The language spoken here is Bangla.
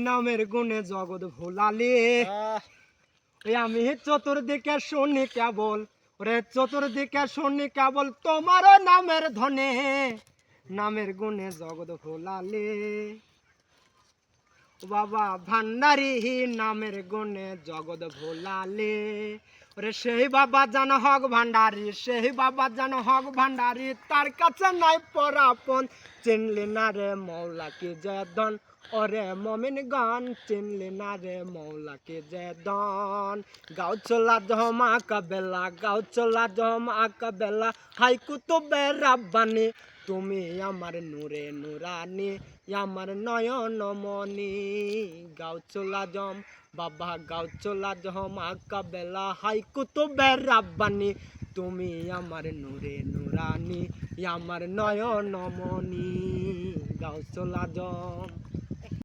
নামের গুণে জগৎ ভোলালে আমি চতুর্দিকে শুনি কেবল ওরে চতুর্দিকে শুনি কেবল তোমার নামের ধনে নামের গুণে জগৎ ভোলালে বাবা ভান্ডারি নামের গুণে জগৎ ভোলালে ওরে সেই বাবা জান হক ভান্ডারি সেই বাবা জান হক ভান্ডারি তার কাছে নাই পরাপন চিনলি না রে মৌলাকে জয়দন ওরে মমিন গান চিনলি না রে মৌলাকে জয়দন গাও চলা জমা কাবেলা গাও চলা জমা কাবেলা হাই কুতুবে রাব্বানি তুমি আমার নূরে নুরানি আমার নয়ন মনি গাও চলা জম বাবা গাও চলা জম আকাবেলা হাই কুতুবে রাব্বানি তুমি আমার নূরে নুরানি আমার নয়ন মনি গাও চলা জম।